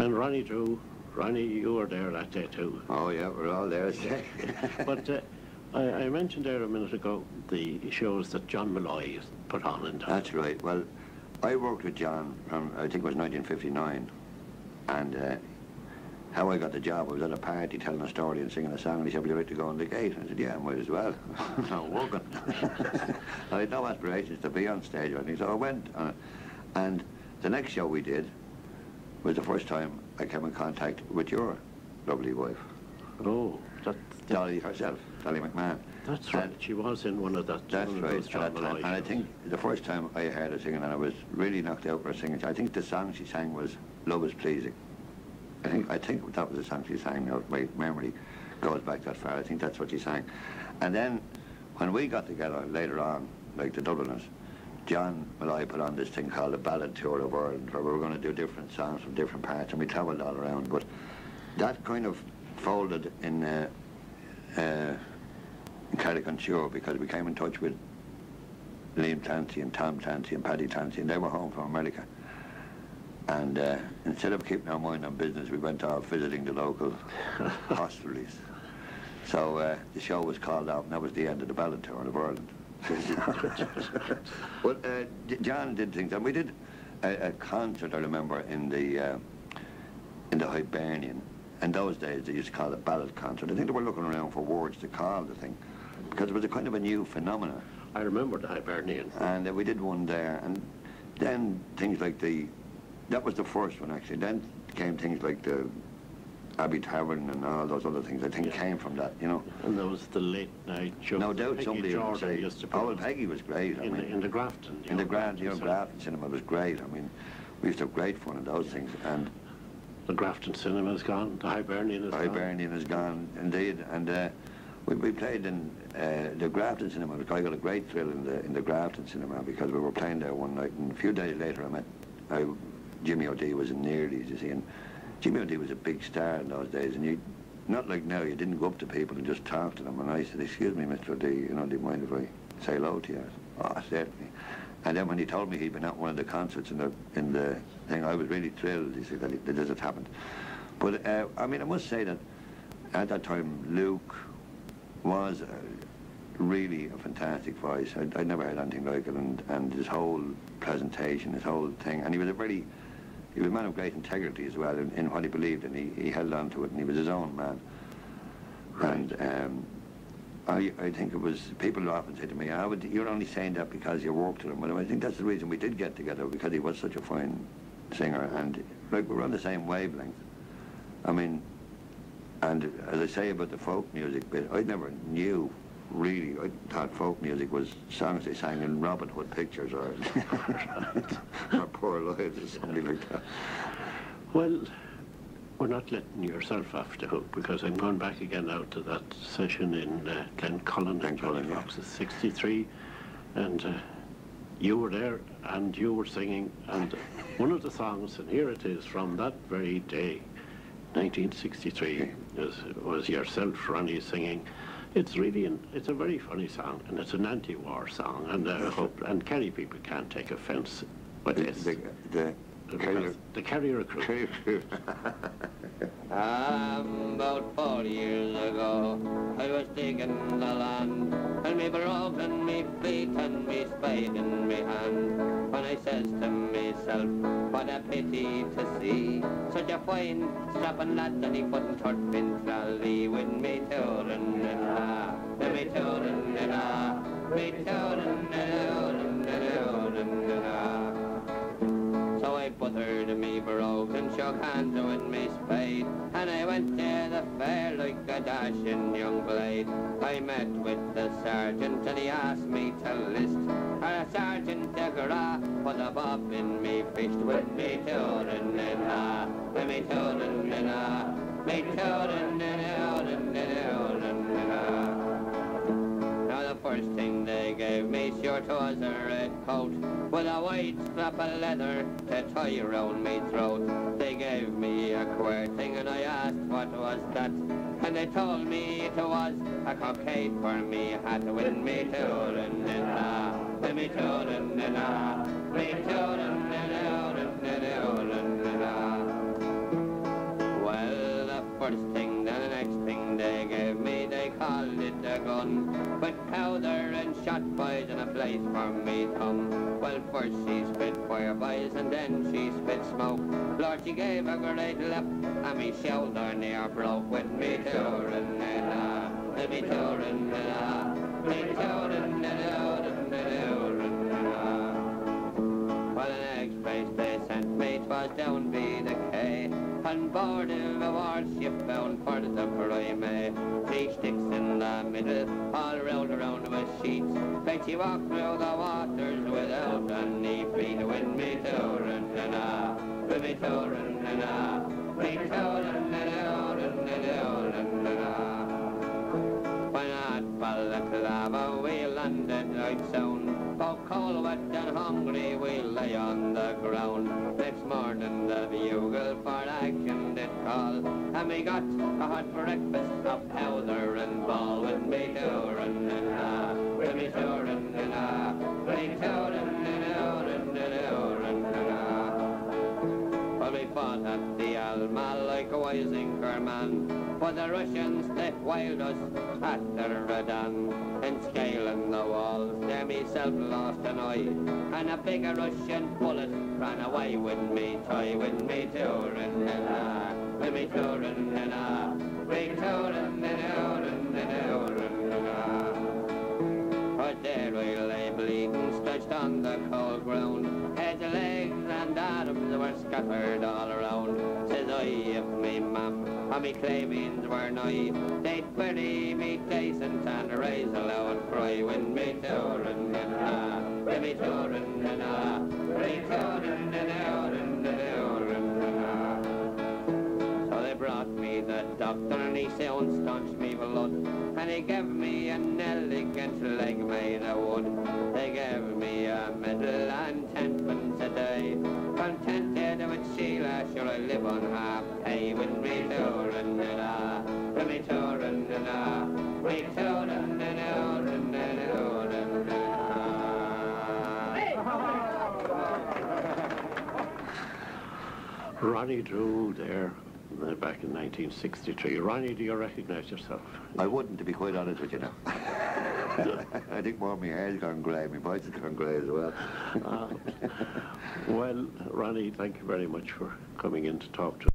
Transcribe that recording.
And Ronnie too. Ronnie, you were there that day too. Oh yeah, we're all there. But I mentioned there a minute ago the shows that John Malloy put on in town. That's right. Well, I worked with John from, I think it was 1959, and how I got the job, I was at a party telling a story and singing a song, and he said, would you like to go on the gate? I said, yeah, I might as well. I'm not working. I had no aspirations to be on stage or anything, so I went on it. And the next show we did was the first time I came in contact with your lovely wife. Oh, Dolly herself, Dolly McMahon. That's right, she was in one of that. That's right, John Malloy and I think the first time I heard her singing, and I was really knocked out for her singing, I think the song she sang was Love Is Pleasing. I think that was the song she sang. My memory goes back that far. I think that's what she sang. And then when we got together later on, like the Dubliners, John Malloy put on this thing called the Ballad Tour of Ireland, where we were going to do different songs from different parts, and we travelled all around. But that kind of folded in Calicut, because we came in touch with Liam Clancy and Tom Clancy and Paddy Clancy, and they were home from America. And instead of keeping our mind on business, we went off visiting the local hostelries. So the show was called out, and that was the end of the Ballad Tour of Ireland. Well, John did things, and we did a concert, I remember, in the Hibernian. In those days, they used to call it a ballad concert. I think they were looking around for words to call the thing, because it was a kind of a new phenomenon. I remember the Hibernian. And we did one there, and then things like that was the first one, actually. Then came things like the Abbey Tavern and all those other things, I think, came from that, you know. And there was the late night show. No doubt Peggy somebody would say, used to oh, well, Peggy was great. in the Grafton. In the Grafton cinema was great. I mean, we used to have great fun in those things. And the Grafton cinema is gone. The Hibernian is gone. The Hibernian is gone, indeed. And we played in the Grafton cinema. I got a great thrill in the Grafton cinema, because we were playing there one night, and a few days later I met Jimmy O'D was in Nearly's, you see, and Jimmy O'D was a big star in those days, and not like now, you didn't go up to people and just talk to them. And I said, excuse me, Mr. O'D, you know, do you mind if I say hello to you? Oh, certainly. And then when he told me he'd been at one of the concerts in the thing, I was really thrilled. He said that this had happened. But I mean, I must say that at that time, Luke was really a fantastic voice. I'd never heard anything like it, and his whole presentation, his whole thing, and he was a man of great integrity as well in what he believed in. He held on to it, and he was his own man. Right. And I think it was, people often say to me, you're only saying that because you worked with him. Well, I think that's the reason we did get together, because he was such a fine singer, and like, we were on the same wavelength. I mean, and as I say about the folk music bit, I never knew, really, I thought folk music was songs they sang in Robin Hood pictures or Poor Lives or something like that. Well, we're not letting yourself off the hook, because I'm going back again now to that session in Glencullen and Johnny Fox's 63, and you were there and you were singing, and one of the songs, and here it is from that very day, 1963, was yourself, Ronnie, singing. It's really, it's a very funny song, and it's an anti-war song, and I hope, and Kerry people can't take offence with this. The Kerry crew. About 4 years ago, I was digging the land, and me broken me feet and me spade in me hand. When I says to myself, what a pity to see such a fine strapping lad that he couldn't hurt Fintrally with me touring and me touring and me touring and So I buttered me broken, shook hands with me spade, and I went to the fair like a dashing young blade. I met with the sergeant and he asked me to list. A sergeant de Gra was a bob in me fished with me touring and me touring and me touring and Now the first thing they gave me shirt was a red coat with a white strap of leather to tie round me throat. They gave me a queer thing and I asked what was that, and they told me it was a cockade for me hat with me touring and me touring and me touring and first thing, then the next thing they gave me, they called it a gun. With powder and shot boys and a place for me thumb. Well, first she spit fire boys and then she spit smoke. Lord, she gave a great lap and me shoulder near broke. With me touring and with me touring and me touring well, the next place they sent me 'twas down by the quay, on board of a warship bound for the Primate. 3 sticks in the middle, all rolled around with sheets. Like she walked through the waters without any feet. With me touring and with me touring and me touring when at Balaclava we landed like sound. Oh, cold, wet and hungry, we lay on the ground. Next morning the bugle for action did call, and we got a hot breakfast of powder and ball. With me touring and with me touring and me touring well, we fought at the Alma like a wiser man, but the Russians they wild us at the Redan. And scaling the walls, there myself lost an eye, and a bigger Russian bullet ran away with me toy. With me touring and with me touring and me touring but there I lay bleeding, stretched on the cold ground. Heads, legs and arms were scattered all around. Says I, if me mam and me clavings were nigh, they'd bury me decent and raise a loud cry. With me touring and with me touring and me touring so they brought me the doctor and he soon staunched me blood, and he gave me an elegant leg made of wood. They gave me a medal and 10 pence a day. Contented with Sheila, sure I live on half pay. With me touring and with me touring and me touring Ronnie Drew there back in 1963. Ronnie, do you recognise yourself? I wouldn't, to be quite honest with you now. I think more of my hair's gone grey, my voice has gone grey as well. Well, Ronnie, thank you very much for coming in to talk to us.